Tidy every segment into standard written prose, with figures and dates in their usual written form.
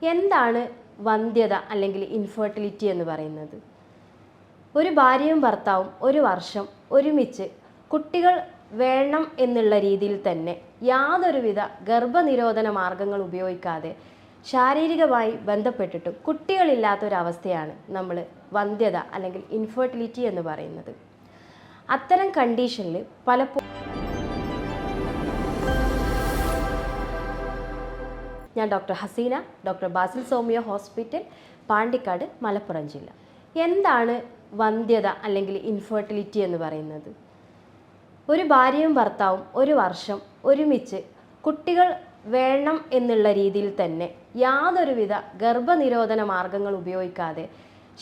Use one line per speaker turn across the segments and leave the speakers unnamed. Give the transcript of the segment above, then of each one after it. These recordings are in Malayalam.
എന്താണ് വന്ധ്യത അല്ലെങ്കിൽ ഇൻഫെർട്ടിലിറ്റി എന്ന് പറയുന്നത്? ഒരു ഭാര്യയും ഭർത്താവും ഒരു വർഷം ഒരുമിച്ച് കുട്ടികൾ വേണം എന്നുള്ള രീതിയിൽ തന്നെ യാതൊരുവിധ ഗർഭനിരോധന മാർഗങ്ങൾ ഉപയോഗിക്കാതെ ശാരീരികമായി ബന്ധപ്പെട്ടിട്ടും കുട്ടികളില്ലാത്തൊരവസ്ഥയാണ് നമ്മൾ വന്ധ്യത അല്ലെങ്കിൽ ഇൻഫെർട്ടിലിറ്റി എന്ന് പറയുന്നത്. അത്തരം കണ്ടീഷനിൽ പലപ്പോഴും ഞാൻ doctor Haseena, doctor Basil homeo hospital, Pandikkad, Malappuram ജില്ല. എന്താണ് വന്ധ്യത അല്ലെങ്കിൽ ഇൻഫെർട്ടിലിറ്റി എന്ന് പറയുന്നത്? ഒരു ഭാര്യയും ഭർത്താവും ഒരു വർഷം ഒരുമിച്ച് കുട്ടികൾ വേണം എന്നുള്ള രീതിയിൽ തന്നെ യാതൊരുവിധ ഗർഭനിരോധന മാർഗങ്ങൾ ഉപയോഗിക്കാതെ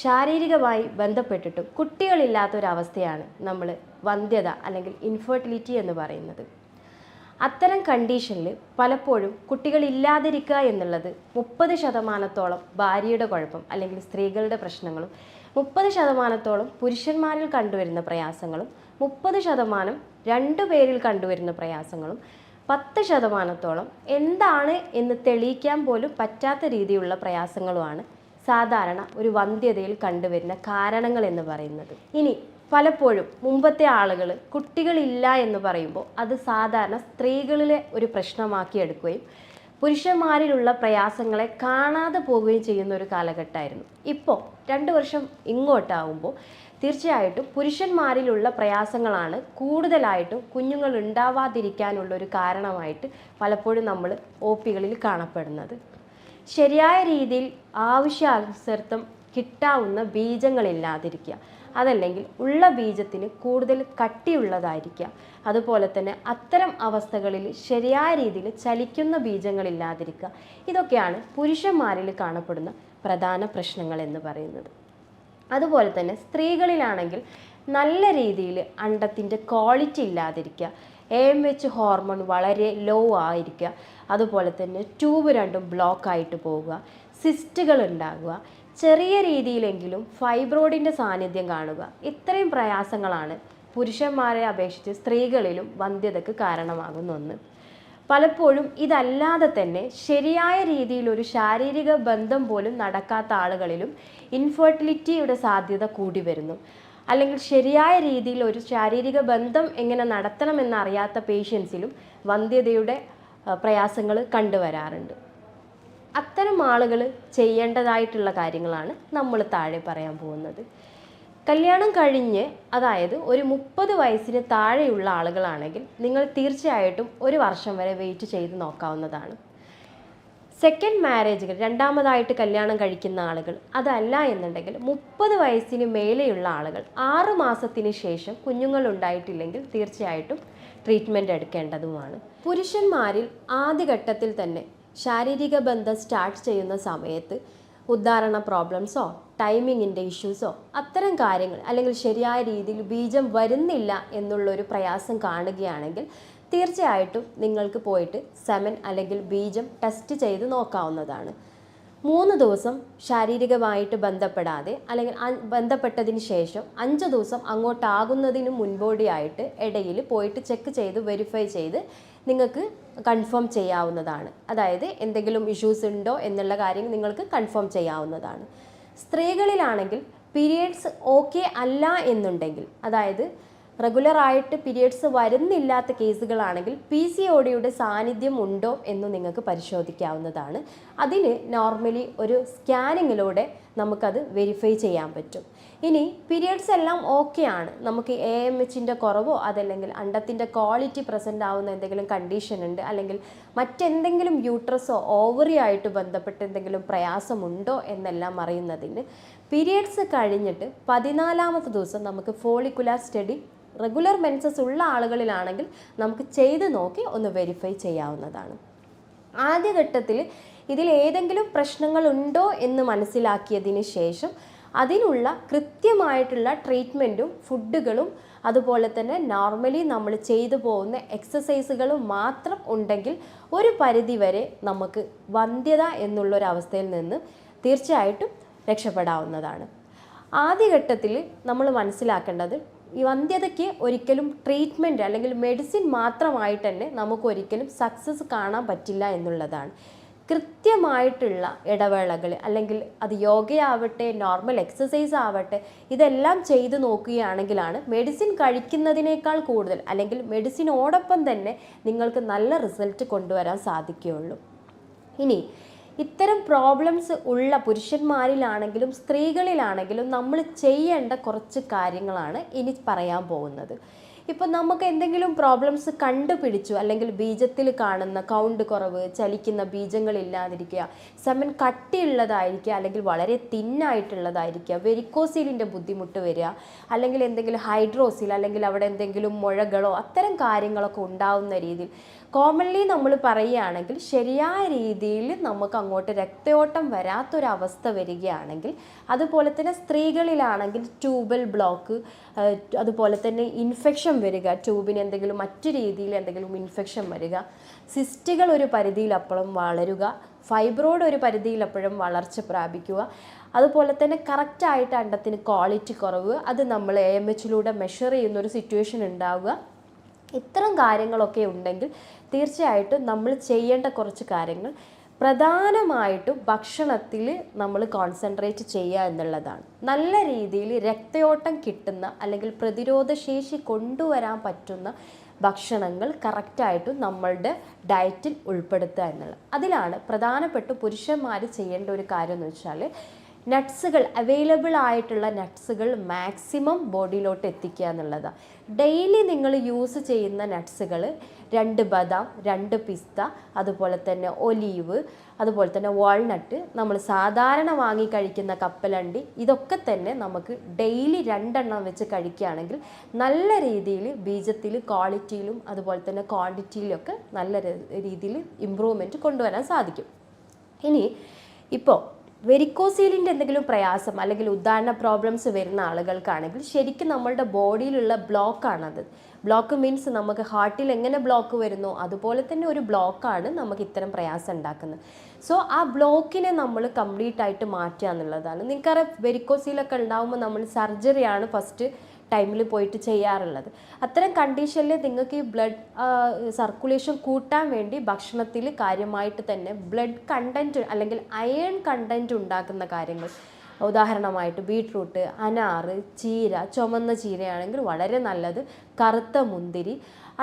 ശാരീരികമായി ബന്ധപ്പെട്ടിട്ടും കുട്ടികളില്ലാത്തൊരവസ്ഥയാണ് നമ്മൾ വന്ധ്യത അല്ലെങ്കിൽ ഇൻഫെർട്ടിലിറ്റി എന്ന് പറയുന്നത്. അത്തരം കണ്ടീഷനിൽ പലപ്പോഴും കുട്ടികളില്ലാതിരിക്കുക എന്നുള്ളത് 30% ഭാര്യയുടെ കുഴപ്പം അല്ലെങ്കിൽ സ്ത്രീകളുടെ പ്രശ്നങ്ങളും 30% പുരുഷന്മാരിൽ കണ്ടുവരുന്ന പ്രയാസങ്ങളും 30% രണ്ടുപേരിൽ കണ്ടുവരുന്ന പ്രയാസങ്ങളും 10% എന്താണ് എന്ന് തെളിയിക്കാൻ പോലും പറ്റാത്ത രീതിയിലുള്ള പ്രയാസങ്ങളുമാണ് സാധാരണ ഒരു വന്ധ്യതയിൽ കണ്ടുവരുന്ന കാരണങ്ങൾ എന്ന് പറയുന്നത്. ഇനി പലപ്പോഴും മുമ്പത്തെ ആളുകൾ കുട്ടികളില്ല എന്ന് പറയുമ്പോൾ അത് സാധാരണ സ്ത്രീകളിലെ ഒരു പ്രശ്നമാക്കി എടുക്കുകയും പുരുഷന്മാരിലുള്ള പ്രയാസങ്ങളെ കാണാതെ പോവുകയും ചെയ്യുന്ന ഒരു കാലഘട്ടമായിരുന്നു. ഇപ്പോൾ 2 വർഷം ഇങ്ങോട്ടാവുമ്പോൾ തീർച്ചയായിട്ടും പുരുഷന്മാരിലുള്ള പ്രയാസങ്ങളാണ് കൂടുതലായിട്ടും കുഞ്ഞുങ്ങൾ ഉണ്ടാവാതിരിക്കാനുള്ള ഒരു കാരണമായിട്ട് പലപ്പോഴും നമ്മൾ OPകളിൽ കാണപ്പെടുന്നത്. ശരിയായ രീതിയിൽ ആവശ്യാനുസൃതം കിട്ടാവുന്ന ബീജങ്ങളില്ലാതിരിക്കുക, അതല്ലെങ്കിൽ ഉള്ള ബീജത്തിന് കൂടുതൽ കട്ടിയുള്ളതായിരിക്കുക, അതുപോലെ തന്നെ അത്തരം അവസ്ഥകളിൽ ശരിയായ രീതിയിൽ ചലിക്കുന്ന ബീജങ്ങളില്ലാതിരിക്കുക, ഇതൊക്കെയാണ് പുരുഷന്മാരിൽ കാണപ്പെടുന്ന പ്രധാന പ്രശ്നങ്ങൾ എന്ന് പറയുന്നത്. അതുപോലെ തന്നെ സ്ത്രീകളിലാണെങ്കിൽ നല്ല രീതിയിൽ അണ്ടത്തിൻ്റെ ക്വാളിറ്റി ഇല്ലാതിരിക്കുക, AMH ഹോർമോൺ വളരെ ലോ ആയിരിക്കുക, അതുപോലെ തന്നെ ട്യൂബ് രണ്ടും ബ്ലോക്കായിട്ട് പോവുക, സിസ്റ്റുകൾ ഉണ്ടാകുക, ചെറിയ രീതിയിലെങ്കിലും ഫൈബ്രോയിഡിൻ്റെ സാന്നിധ്യം കാണുക, ഇത്രയും പ്രയാസങ്ങളാണ് പുരുഷന്മാരെ അപേക്ഷിച്ച് സ്ത്രീകളിലും വന്ധ്യതയ്ക്ക് കാരണമാകുന്ന ഒന്ന്. പലപ്പോഴും ഇതല്ലാതെ തന്നെ ശരിയായ രീതിയിൽ ഒരു ശാരീരിക ബന്ധം പോലും നടക്കാത്ത ആളുകളിലും ഇൻഫെർട്ടിലിറ്റിയുടെ സാധ്യത കൂടി വരുന്നു. അല്ലെങ്കിൽ ശരിയായ രീതിയിൽ ഒരു ശാരീരിക ബന്ധം എങ്ങനെ നടത്തണമെന്നറിയാത്ത പേഷ്യൻസിലും വന്ധ്യതയുടെ പ്രയാസങ്ങൾ കണ്ടുവരാറുണ്ട്. അത്തരം ആളുകൾ ചെയ്യേണ്ടതായിട്ടുള്ള കാര്യങ്ങളാണ് നമ്മൾ താഴെ പറയാൻ പോകുന്നത്. കല്യാണം കഴിഞ്ഞ്, അതായത് ഒരു 30 വയസ്സിന് താഴെയുള്ള ആളുകളാണെങ്കിൽ നിങ്ങൾ തീർച്ചയായിട്ടും 1 വർഷം വരെ വെയിറ്റ് ചെയ്ത് നോക്കാവുന്നതാണ്. സെക്കൻഡ് മാരേജുകൾ, രണ്ടാമതായിട്ട് കല്യാണം കഴിക്കുന്ന ആളുകൾ, അതല്ല എന്നുണ്ടെങ്കിൽ 30 വയസ്സിന് മേലെയുള്ള ആളുകൾ 6 മാസത്തിന് ശേഷം കുഞ്ഞുങ്ങൾ ഉണ്ടായിട്ടില്ലെങ്കിൽ തീർച്ചയായിട്ടും ട്രീറ്റ്മെൻറ്റ് എടുക്കേണ്ടതുമാണ്. പുരുഷന്മാരിൽ ആദ്യഘട്ടത്തിൽ തന്നെ ശാരീരിക ബന്ധം സ്റ്റാർട്ട് ചെയ്യുന്ന സമയത്ത് ഉദ്ധാരണ പ്രോബ്ലംസോ ടൈമിങ്ങിൻ്റെ ഇഷ്യൂസോ അത്തരം കാര്യങ്ങൾ, അല്ലെങ്കിൽ ശരിയായ രീതിയിൽ ബീജം വരുന്നില്ല എന്നുള്ളൊരു പ്രയാസം കാണുകയാണെങ്കിൽ തീർച്ചയായിട്ടും നിങ്ങൾക്ക് പോയിട്ട് സെമൻ അല്ലെങ്കിൽ ബീജം ടെസ്റ്റ് ചെയ്ത് നോക്കാവുന്നതാണ്. 3 ദിവസം ശാരീരികമായിട്ട് ബന്ധപ്പെടാതെ, അല്ലെങ്കിൽ ബന്ധപ്പെട്ടതിന് ശേഷം 5 ദിവസം അങ്ങോട്ടാകുന്നതിന് മുൻപോടിയായിട്ട് ഇടയിൽ പോയിട്ട് ചെക്ക് ചെയ്ത് വെരിഫൈ ചെയ്ത് നിങ്ങൾക്ക് കൺഫേം ചെയ്യാവുന്നതാണ്. അതായത് എന്തെങ്കിലും ഇഷ്യൂസ് ഉണ്ടോ എന്നുള്ള കാര്യം നിങ്ങൾക്ക് കൺഫേം ചെയ്യാവുന്നതാണ്. സ്ത്രീകളിലാണെങ്കിൽ പീരിയഡ്സ് ഓക്കെ അല്ല എന്നുണ്ടെങ്കിൽ, അതായത് റെഗുലറായിട്ട് പീരിയഡ്സ് വരുന്നില്ലാത്ത കേസുകളാണെങ്കിൽ PCODയുടെ സാന്നിധ്യം ഉണ്ടോ എന്ന് നിങ്ങൾക്ക് പരിശോധിക്കാവുന്നതാണ്. അതിന് നോർമലി ഒരു സ്കാനിങ്ങിലൂടെ നമുക്കത് വെരിഫൈ ചെയ്യാൻ പറ്റും. ഇനി പീരിയഡ്സ് എല്ലാം ഓക്കെയാണ്, നമുക്ക് AMHൻ്റെ കുറവോ അതല്ലെങ്കിൽ അണ്ടത്തിൻ്റെ ക്വാളിറ്റി പ്രസൻ്റ് ആവുന്ന എന്തെങ്കിലും കണ്ടീഷൻ ഉണ്ട്, അല്ലെങ്കിൽ മറ്റെന്തെങ്കിലും യൂട്രസോ ഓവറി ആയിട്ട് ബന്ധപ്പെട്ട് എന്തെങ്കിലും പ്രയാസമുണ്ടോ എന്നെല്ലാം അറിയുന്നതിന് പീരിയഡ്സ് കഴിഞ്ഞിട്ട് 14ാമത്തെ ദിവസം നമുക്ക് ഫോളിക്കുലാർ സ്റ്റഡി, റെഗുലർ മെൻസസ് ഉള്ള ആളുകളിലാണെങ്കിൽ നമുക്ക് ചെയ്ത് നോക്കി ഒന്ന് വെരിഫൈ ചെയ്യാവുന്നതാണ്. ആദ്യഘട്ടത്തിൽ ഇതിൽ ഏതെങ്കിലും പ്രശ്നങ്ങളുണ്ടോ എന്ന് മനസ്സിലാക്കിയതിന് ശേഷം അതിനുള്ള കൃത്യമായിട്ടുള്ള ട്രീറ്റ്മെൻറ്റും ഫുഡുകളും അതുപോലെ തന്നെ നോർമലി നമ്മൾ ചെയ്തു പോകുന്ന എക്സസൈസുകളും മാത്രം ഉണ്ടെങ്കിൽ ഒരു പരിധിവരെ നമുക്ക് വന്ധ്യത എന്നുള്ളൊരവസ്ഥയിൽ നിന്ന് തീർച്ചയായിട്ടും രക്ഷപ്പെടാവുന്നതാണ്. ആദ്യഘട്ടത്തിൽ നമ്മൾ മനസ്സിലാക്കേണ്ടത് ഈ വന്ധ്യതയ്ക്ക് ഒരിക്കലും ട്രീറ്റ്മെൻറ്റ് അല്ലെങ്കിൽ മെഡിസിൻ മാത്രമായിട്ട് തന്നെ നമുക്കൊരിക്കലും സക്സസ് കാണാൻ പറ്റില്ല എന്നുള്ളതാണ്. കൃത്യമായിട്ടുള്ള ഇടവേളകൾ, അല്ലെങ്കിൽ അത് യോഗയാവട്ടെ നോർമൽ എക്സസൈസ് ആവട്ടെ, ഇതെല്ലാം ചെയ്തു നോക്കുകയാണെങ്കിലാണ് മെഡിസിൻ കഴിക്കുന്നതിനേക്കാൾ കൂടുതൽ, അല്ലെങ്കിൽ മെഡിസിനോടൊപ്പം തന്നെ നിങ്ങൾക്ക് നല്ല റിസൾട്ട് കൊണ്ടുവരാൻ സാധിക്കുകയുള്ളൂ. ഇനി ഇത്തരം പ്രോബ്ലംസ് ഉള്ള പുരുഷന്മാരിലാണെങ്കിലും സ്ത്രീകളിലാണെങ്കിലും നമ്മൾ ചെയ്യേണ്ട കുറച്ച് കാര്യങ്ങളാണ് ഇനി പറയാൻ പോകുന്നത്. ഇപ്പം നമുക്ക് എന്തെങ്കിലും പ്രോബ്ലംസ് കണ്ടുപിടിച്ചു, അല്ലെങ്കിൽ ബീജത്തിൽ കാണുന്ന കൗണ്ട് കുറവ്, ചലിക്കുന്ന ബീജങ്ങളില്ലാതിരിക്കുക, സെമൻ കട്ടിയുള്ളതായിരിക്കുക, അല്ലെങ്കിൽ വളരെ തിന്നായിട്ടുള്ളതായിരിക്കുക, വെരിക്കോസീലിൻ്റെ ബുദ്ധിമുട്ട് വരിക, അല്ലെങ്കിൽ എന്തെങ്കിലും ഹൈഡ്രോസിൽ, അല്ലെങ്കിൽ അവിടെ എന്തെങ്കിലും മുഴകളോ അത്തരം കാര്യങ്ങളൊക്കെ ഉണ്ടാവുന്ന രീതിയിൽ കോമൺലി നമ്മൾ പറയുകയാണെങ്കിൽ ശരിയായ രീതിയിൽ നമുക്ക് അങ്ങോട്ട് രക്തയോട്ടം വരാത്തൊരവസ്ഥ വരികയാണെങ്കിൽ, അതുപോലെ തന്നെ സ്ത്രീകളിലാണെങ്കിൽ ട്യൂബൽ ബ്ലോക്ക്, അതുപോലെ തന്നെ ഇൻഫെക്ഷൻ വരിക, ട്യൂബിന് എന്തെങ്കിലും മറ്റു രീതിയിൽ എന്തെങ്കിലും ഇൻഫെക്ഷൻ വരിക, സിസ്റ്റുകൾ ഒരു പരിധിയിലപ്പുറം വളരുക, ഫൈബ്രോയിഡ് ഒരു പരിധിയിലപ്പോഴും വളർച്ച പ്രാപിക്കുക, അതുപോലെ തന്നെ കറക്റ്റായിട്ട് അണ്ടത്തിന് ക്വാളിറ്റി കുറവ്, അത് നമ്മൾ AMH മെഷർ ചെയ്യുന്നൊരു സിറ്റുവേഷൻ ഉണ്ടാവുക. ഇത്തരം കാര്യങ്ങളൊക്കെ ഉണ്ടെങ്കിൽ തീർച്ചയായിട്ടും നമ്മൾ ചെയ്യേണ്ട കുറച്ച് കാര്യങ്ങൾ പ്രധാനമായിട്ടും ഭക്ഷണത്തിൽ നമ്മൾ കോൺസെൻട്രേറ്റ് ചെയ്യുക എന്നുള്ളതാണ്. നല്ല രീതിയിൽ രക്തയോട്ടം കിട്ടുന്ന, അല്ലെങ്കിൽ പ്രതിരോധശേഷി കൊണ്ടുവരാൻ പറ്റുന്ന ഭക്ഷണങ്ങൾ കറക്റ്റായിട്ടും നമ്മളുടെ ഡയറ്റിൽ ഉൾപ്പെടുത്തുക എന്നുള്ളത്. അതിലാണ് പ്രധാനപ്പെട്ട പുരുഷന്മാർ ചെയ്യേണ്ട ഒരു കാര്യം എന്ന് വെച്ചാൽ, നട്ട്സുകൾ, അവൈലബിൾ ആയിട്ടുള്ള നട്ട്സുകൾ മാക്സിമം ബോഡിയിലോട്ട് എത്തിക്കുക എന്നുള്ളതാണ്. ഡെയിലി നിങ്ങൾ യൂസ് ചെയ്യുന്ന നട്ട്സുകൾ 2 ബദാം, 2 പിസ്ത, അതുപോലെ തന്നെ ഒലീവ്, അതുപോലെ തന്നെ വാൾനട്ട്, നമ്മൾ സാധാരണ വാങ്ങി കഴിക്കുന്ന കപ്പലണ്ടി, ഇതൊക്കെ തന്നെ നമുക്ക് ഡെയിലി 2 എണ്ണം വെച്ച് കഴിക്കുകയാണെങ്കിൽ നല്ല രീതിയിൽ ബീജത്തിൽ ക്വാളിറ്റിയിലും അതുപോലെ തന്നെ ക്വാണ്ടിറ്റിയിലൊക്കെ നല്ല രീതിയിൽ ഇമ്പ്രൂവ്മെൻറ്റ് കൊണ്ടുവരാൻ സാധിക്കും. ഇനി ഇപ്പോൾ വെരിക്കോസീലിൻ്റെ എന്തെങ്കിലും പ്രയാസം, അല്ലെങ്കിൽ ഉദാഹരണ പ്രോബ്ലംസ് വരുന്ന ആളുകൾക്കാണെങ്കിൽ ശരിക്കും നമ്മളുടെ ബോഡിയിലുള്ള ബ്ലോക്കാണത്. ബ്ലോക്ക് മീൻസ് നമുക്ക് ഹാർട്ടിൽ എങ്ങനെ ബ്ലോക്ക് വരുന്നോ അതുപോലെ തന്നെ ഒരു ബ്ലോക്കാണ് നമുക്ക് ഇത്തരം പ്രയാസം ഉണ്ടാക്കുന്നത്. സോ ആ ബ്ലോക്കിനെ നമ്മൾ കംപ്ലീറ്റ് ആയിട്ട് മാറ്റുക എന്നുള്ളതാണ്. നിങ്ങൾക്കറിയാം, വെരിക്കോസീലൊക്കെ ഉണ്ടാകുമ്പോൾ നമ്മൾ സർജറിയാണ് ഫസ്റ്റ് ടൈമിൽ പോയിട്ട് ചെയ്യാറുള്ളത്. അത്തരം കണ്ടീഷനിൽ നിങ്ങൾക്ക് ഈ ബ്ലഡ് സർക്കുലേഷൻ കൂട്ടാൻ വേണ്ടി ഭക്ഷണത്തിൽ കാര്യമായിട്ട് തന്നെ ബ്ലഡ് കണ്ടൻറ്റ്, അല്ലെങ്കിൽ അയൺ കണ്ടൻറ്റ് ഉണ്ടാക്കുന്ന കാര്യങ്ങൾ, ഉദാഹരണമായിട്ട് ബീട്രൂട്ട്, അനാറ്, ചീര, ചുമന്ന ചീരയാണെങ്കിൽ വളരെ നല്ലത്, കറുത്ത മുന്തിരി,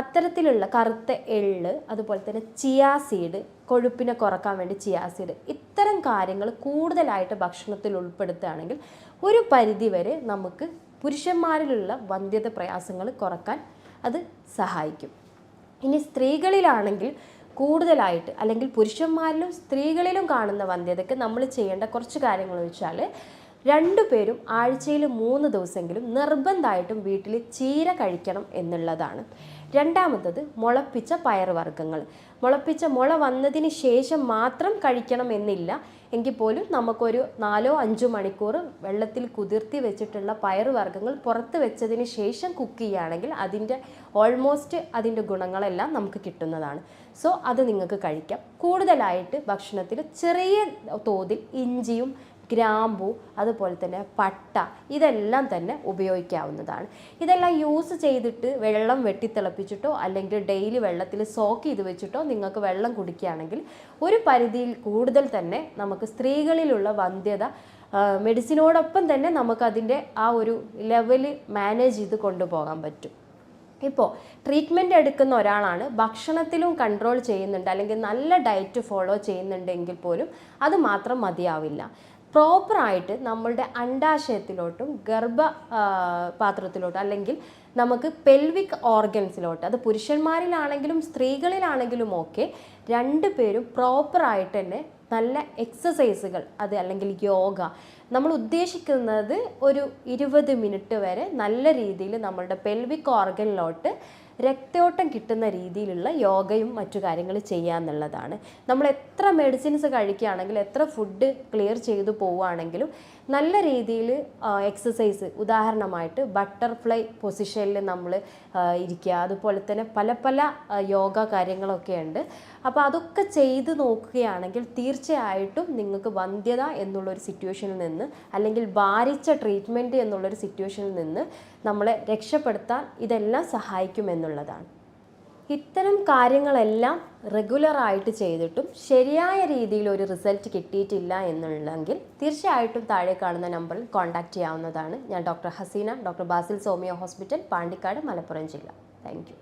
അത്തരത്തിലുള്ള കറുത്ത എള്ള്, അതുപോലെ തന്നെ ചിയാ സീഡ്, കൊഴുപ്പിനെ കുറക്കാൻ വേണ്ടി ചിയാ സീഡ്, ഇത്തരം കാര്യങ്ങൾ കൂടുതലായിട്ട് ഭക്ഷണത്തിൽ ഉൾപ്പെടുത്തുകയാണെങ്കിൽ ഒരു പരിധിവരെ നമുക്ക് പുരുഷന്മാരിലുള്ള വന്ധ്യത പ്രയാസങ്ങൾ കുറക്കാൻ അത് സഹായിക്കും. ഇനി സ്ത്രീകളിലാണെങ്കിൽ കൂടുതലായിട്ട്, അല്ലെങ്കിൽ പുരുഷന്മാരിലും സ്ത്രീകളിലും കാണുന്ന വന്ധ്യതയ്ക്ക് നമ്മൾ ചെയ്യേണ്ട കുറച്ച് കാര്യങ്ങൾ വെച്ചാൽ, 2 പേരും ആഴ്ചയിൽ 3 ദിവസമെങ്കിലും നിർബന്ധമായിട്ടും വീട്ടിൽ ചീര കഴിക്കണം എന്നുള്ളതാണ്. രണ്ടാമത്തത് മുളപ്പിച്ച പയറുവർഗ്ഗങ്ങൾ. മുള വന്നതിന് ശേഷം മാത്രം കഴിക്കണം എന്നില്ല, എങ്കിൽ പോലും നമുക്കൊരു 4-5 മണിക്കൂർ വെള്ളത്തിൽ കുതിർത്തി വെച്ചിട്ടുള്ള പയറുവർഗ്ഗങ്ങൾ പുറത്ത് വെച്ചതിന് ശേഷം കുക്ക് ചെയ്യുകയാണെങ്കിൽ ഓൾമോസ്റ്റ് അതിൻ്റെ ഗുണങ്ങളെല്ലാം നമുക്ക് കിട്ടുന്നതാണ്. സോ അത് നിങ്ങൾക്ക് കഴിക്കാം. കൂടുതലായിട്ട് ഭക്ഷണത്തിൽ ചെറിയ തോതിൽ ഇഞ്ചിയും ഗ്രാമ്പൂ, അതുപോലെ തന്നെ പട്ട, ഇതെല്ലാം തന്നെ ഉപയോഗിക്കാവുന്നതാണ്. ഇതെല്ലാം യൂസ് ചെയ്തിട്ട് വെള്ളം വെട്ടിത്തിളപ്പിച്ചിട്ടോ അല്ലെങ്കിൽ ഡെയിലി വെള്ളത്തിൽ സോക്ക് ചെയ്ത് വെച്ചിട്ടോ നിങ്ങൾക്ക് വെള്ളം കുടിക്കുകയാണെങ്കിൽ ഒരു പരിധിയിൽ കൂടുതൽ തന്നെ നമുക്ക് സ്ത്രീകളിലുള്ള വന്ധ്യത മെഡിസിനോടൊപ്പം തന്നെ നമുക്കതിൻ്റെ ആ ഒരു ലെവല് മാനേജ് ചെയ്ത് കൊണ്ടുപോകാൻ പറ്റും. ഇപ്പോൾ ട്രീറ്റ്മെൻറ്റ് എടുക്കുന്ന ഒരാളാണ്, ഭക്ഷണത്തിലും കൺട്രോൾ ചെയ്യുന്നുണ്ട്, അല്ലെങ്കിൽ നല്ല ഡയറ്റ് ഫോളോ ചെയ്യുന്നുണ്ടെങ്കിൽ പോലും അത് മാത്രം മതിയാവില്ല. പ്രോപ്പറായിട്ട് നമ്മളുടെ അണ്ടാശയത്തിലോട്ടും പാത്രത്തിലോട്ടും, അല്ലെങ്കിൽ നമുക്ക് പെൽവിക് ഓർഗൻസിലോട്ട്, അത് പുരുഷന്മാരിലാണെങ്കിലും സ്ത്രീകളിലാണെങ്കിലും ഒക്കെ 2 പേരും പ്രോപ്പറായിട്ട് തന്നെ നല്ല എക്സസൈസുകൾ, അത് അല്ലെങ്കിൽ യോഗ, നമ്മൾ ഉദ്ദേശിക്കുന്നത് ഒരു 20 മിനിറ്റ് വരെ നല്ല രീതിയിൽ നമ്മളുടെ പെൽവിക് ഓർഗനിലോട്ട് രക്തയോട്ടം കിട്ടുന്ന രീതിയിലുള്ള യോഗയും മറ്റു കാര്യങ്ങൾ ചെയ്യുക എന്നുള്ളതാണ്. നമ്മൾ എത്ര മെഡിസിൻസ് കഴിക്കുകയാണെങ്കിലും, എത്ര ഫുഡ് ക്ലിയർ ചെയ്തു പോവുകയാണെങ്കിലും നല്ല രീതിയിൽ എക്സസൈസ്, ഉദാഹരണമായിട്ട് ബട്ടർഫ്ലൈ പൊസിഷനിൽ നമ്മൾ ഇരിക്കുക, അതുപോലെ തന്നെ പല യോഗ കാര്യങ്ങളൊക്കെ ഉണ്ട്. അപ്പോൾ അതൊക്കെ ചെയ്ത് നോക്കുകയാണെങ്കിൽ തീർച്ചയായിട്ടും നിങ്ങൾക്ക് വന്ധ്യത എന്നുള്ളൊരു സിറ്റുവേഷനിൽ നിന്ന്, അല്ലെങ്കിൽ ഭാരിച്ച ട്രീറ്റ്മെൻറ്റ് എന്നുള്ളൊരു സിറ്റുവേഷനിൽ നിന്ന് നമ്മളെ രക്ഷപ്പെടുത്താൻ ഇതെല്ലാം സഹായിക്കുമെന്നുള്ളതാണ്. ഇത്തരം കാര്യങ്ങളെല്ലാം റെഗുലറായിട്ട് ചെയ്തിട്ടും ശരിയായ രീതിയിൽ ഒരു റിസൾട്ട് കിട്ടിയിട്ടില്ല എന്നുണ്ടെങ്കിൽ തീർച്ചയായിട്ടും താഴെ കാണുന്ന നമ്പറിൽ കോൺടാക്റ്റ് ചെയ്യാവുന്നതാണ്. ഞാൻ doctor Haseena, doctor Basil homeo hospital, Pandikkad, Malappuram ജില്ല. Thank U.